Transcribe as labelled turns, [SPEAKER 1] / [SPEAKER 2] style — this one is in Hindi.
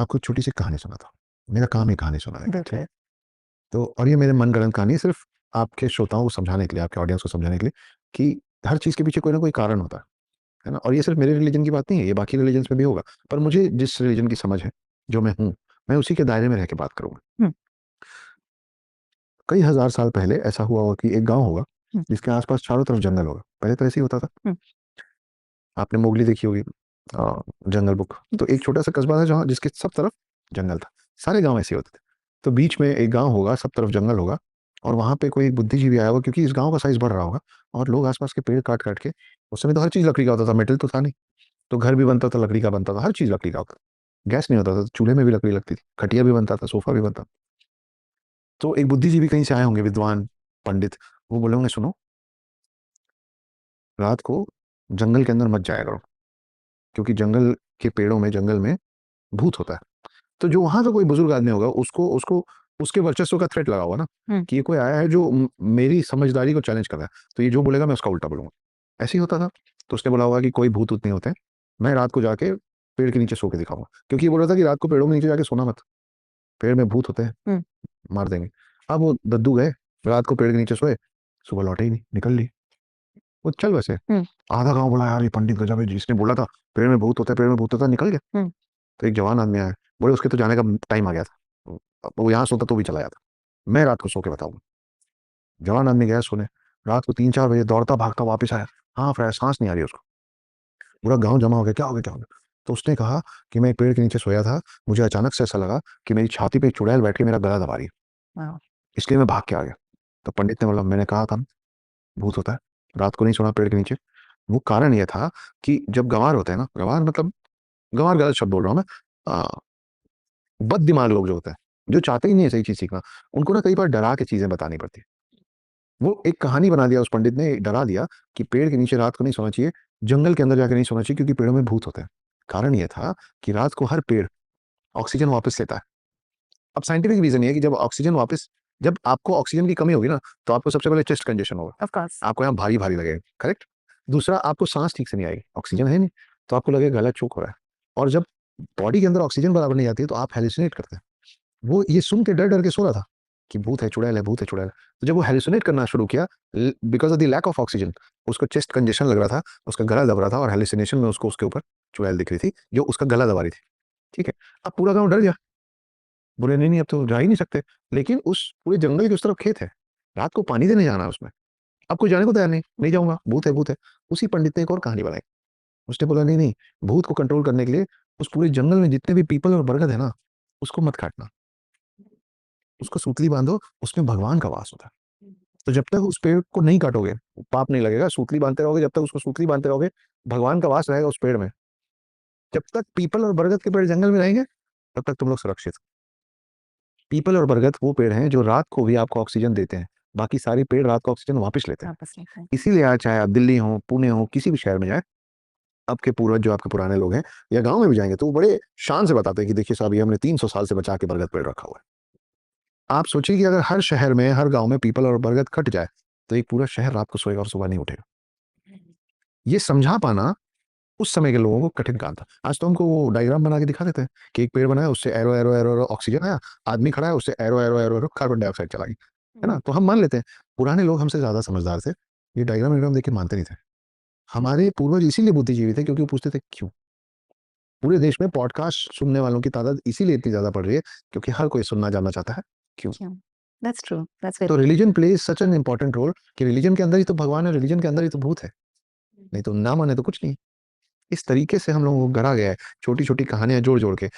[SPEAKER 1] आपको छोटी सी कहानी सुनाता हूँ। मेरा काम है कहानी सुनाने का, ठीक
[SPEAKER 2] बिल्कुल।
[SPEAKER 1] है? तो और ये मेरे मनगढ़ंत कहानी है, सिर्फ आपके श्रोताओं को समझाने के लिए, आपके ऑडियंस को समझाने के लिए कि हर चीज़ के पीछे कोई ना कोई कारण होता है ना? और ये सिर्फ मेरे रिलीजन की बात नहीं है, ये बाकी रिलीजन्स में भी होगा। पर मुझे जिस रिलीजन की समझ है, जो मैं हूँ, मैं उसी के दायरे में रह के बात करूँगा।
[SPEAKER 2] हुँ,
[SPEAKER 1] कई हज़ार साल पहले ऐसा हुआ होगा कि एक गाँव होगा,
[SPEAKER 2] हुँ,
[SPEAKER 1] जिसके आस-पास चारों तरफ जंगल होगा। पहले तो ऐसे ही होता था।
[SPEAKER 2] हुँ,
[SPEAKER 1] आपने मोगली देखी होगी, जंगल बुक। तो एक छोटा-सा कस्बा था जहाँ जिसके सब तरफ जंगल था। सारे गाँव ऐसे ही होते थे। तो बीच में एक गाँव होगा, सब तरफ जंगल होगा और वहाँ पे कोई एक बुद्धिजीवी आया होगा, क्योंकि इस गाँव का साइज़ बढ़ रहा होगा और लोग आस-पास के पेड़ काट-काट के, उस समय तो हर चीज़ लकड़ी का होता था, मेटल तो था नहीं। तो घर भी बनता था, लकड़ी का बनता था, हर चीज़ लकड़ी का होता था। गैस नहीं होता था, तो चूल्हे में भी लकड़ी लगती थी, खटिया भी बनता था, सोफ़ा भी बनता था। तो एक बुद्धिजीवी कहीं से आए होंगे, विद्वान, पंडित, वो बोले होंगे, सुनो, रात को जंगल के अंदर मत जाया करो, क्योंकि जंगल के पेड़ों में, जंगल में भूत होता है। तो जो वहाँ का कोई बुजुर्ग आदमी होगा, उसको उसको उसके वर्चस्व का थ्रेट लगा होगा ना,
[SPEAKER 2] हुँ,
[SPEAKER 1] कि ये कोई आया है जो मेरी समझदारी को चैलेंज कर रहा है, तो ये जो बोलेगा मैं उसका उल्टा बोलूंगा। ऐसे ही होता था। तो उसने बोला होगा कि कोई भूत उत नहीं होते, मैं रात को जाके पेड़ के नीचे सो के दिखाऊंगा, क्योंकि ये बोल रहा था कि रात को पेड़ों के नीचे जाके सोना मत, पेड़ में भूत होते हैं,
[SPEAKER 2] हुँ,
[SPEAKER 1] मार देंगे। अब वो दद्दू गए, रात को पेड़ के नीचे सोए, सुबह लौटे ही नहीं, निकल ली। वो चल बसे।
[SPEAKER 2] हुँ,
[SPEAKER 1] आधा गांव बोला, यार ये पंडित गजब है, जिसने बोला था पेड़ में भूत होता है, पेड़ में भूत होता है, निकल गया।
[SPEAKER 2] हुँ,
[SPEAKER 1] तो एक जवान आदमी आया, बोले उसके तो जाने का टाइम आ गया था, अब वो यहाँ सोता तो भी चला जाता, मैं रात को सो के बताऊंगा। जवान आदमी गया सोने, रात को 3-4 बजे दौड़ता भागता वापस आया, हाँ फ्राय, सांस नहीं आ रही उसको। पूरा गांव जमा हो गया, क्या हो गया, क्या हो गया? तो उसने कहा कि मैं एक पेड़ के नीचे सोया था, मुझे अचानक से ऐसा लगा कि मेरी छाती पे एक चुड़ैल बैठ के मेरा गला दबा रही है,
[SPEAKER 2] वाओ!
[SPEAKER 1] इसलिए मैं भाग के आ गया। तो पंडित ने बोला, मैंने कहा था ना, भूत होता है, रात को नहीं सोना पेड़ के नीचे। वो कारण ये था कि जब गंवार होते हैं ना, गंवार मतलब, गंवार गलत शब्द बोल रहा हूँ मैं, बद दिमाग लोग जो होते हैं, जो चाहते ही नहीं है सही चीज सीखना, उनको ना कई बार डरा के चीजें बतानी पड़ती है। वो एक कहानी बना दिया, उस पंडित ने डरा दिया कि पेड़ के नीचे रात को नहीं सोना चाहिए, जंगल के अंदर जाकर नहीं सोना चाहिए, क्योंकि पेड़ों में भूत होते हैं। कारण ये था कि रात को हर पेड़ ऑक्सीजन वापस लेता है। अब साइंटिफिक रीजन ये है कि जब आपको ऑक्सीजन की कमी होगी ना, तो आपको सबसे पहले चेस्ट कंजेशन होगा,
[SPEAKER 2] ऑफ़ कोर्स।
[SPEAKER 1] आपको यहाँ भारी भारी लगेगा, करेक्ट? दूसरा, आपको सांस ठीक से नहीं आएगी, ऑक्सीजन है नहीं, तो आपको लगेगा गला चोक हो रहा है। और जब बॉडी के अंदर ऑक्सीजन बराबर नहीं जाती है, तो आप हेलुसिनेट करते हैं। वो ये सुन के डर डर के सो रहा था कि भूत है, चुड़ैल है, भूत है, चुड़ैल है। तो जब वो हेलुसिनेट करना शुरू किया, because of the lack of oxygen, उसको चेस्ट कंजेशन लग रहा था, उसका गला दब रहा था, और हेलुसिनेशन में उसको उसके ऊपर चुड़ैल दिख रही थी जो उसका गला दबा रही थी। ठीक है? अब पूरा गांव डर गया, बोले नहीं नहीं, अब तो जा ही नहीं सकते। लेकिन उस पूरे जंगल के उस तरफ खेत है, रात को पानी देने जाना है उसमें, अब कोई जाने को तैयार नहीं, नहीं जाऊंगा, भूत है, भूत है। उसी पंडित ने एक और कहानी बनाई। उसने बोला, नहीं नहीं, भूत को कंट्रोल करने के लिए उस पूरे जंगल में जितने भी पीपल और बरगद है ना, उसको मत काटना, उसको सूतली बांधो, उसमें भगवान का वास होता है। तो जब तक उस पेड़ को नहीं काटोगे, पाप नहीं लगेगा, सूतली बांधते रहोगे, जब तक उसको सूतली बांधते रहोगे, भगवान का वास रहेगा उस पेड़ में। जब तक पीपल और बरगद के पेड़ जंगल में रहेंगे, तब तक तुम लोग सुरक्षित हो। पीपल और बरगद वो पेड़ हैं जो रात को भी आपको ऑक्सीजन देते हैं, बाकी सारे पेड़ रात को ऑक्सीजन वापस लेते हैं।
[SPEAKER 2] वापस लेते हैं।
[SPEAKER 1] इसीलिए आज चाहे आप दिल्ली हो, पुणे हो, किसी भी शहर में जाए, आपके पूर्वज जो आपके पुराने लोग हैं, या गांव में भी जाएंगे, तो वो बड़े शान से बताते हैं कि देखिए साहब, ये हमने 300 साल से बचा के बरगद पेड़ रखा हुआ है। आप सोचिए कि अगर हर शहर में, हर गांव में पीपल और बरगद कट जाए, तो एक पूरा शहर रात को सोएगा और सुबह नहीं उठेगा। ये समझा पाना उस समय के लोगों को कठिन काम था। आज तो हमको वो डायग्राम बना के दिखा देते हैं कि एक पेड़ बनाया, उससे arrow arrow arrow arrow oxygen आया, आदमी खड़ा है, उससे arrow arrow arrow arrow carbon dioxide चला गई, है ना? तो हम मान लेते हैं। पुराने लोग हमसे ज्यादा समझदार थे, ये डायग्राम डायग्राम देख के मानते नहीं थे। हमारे पूर्वज इसीलिए बुद्धिजीवी थे, क्योंकि वो पूछते थे क्यों। पूरे देश में पॉडकास्ट सुनने वालों की तादाद इसीलिए इतनी ज्यादा बढ़ रही है, क्योंकि हर कोई सुनना जानना चाहता है क्यों।
[SPEAKER 2] क्यों? दैट्स ट्रू, दैट्स
[SPEAKER 1] तो
[SPEAKER 2] very true.
[SPEAKER 1] Religion plays such an important role, कि रिलीजन के अंदर ही तो भगवान है, रिलीजन के अंदर ही तो भूत है, नहीं तो ना माने तो कुछ नहीं। इस तरीके से हम लोगों को गढ़ा गया है, छोटी छोटी कहानियां जोड़ जोड़ के।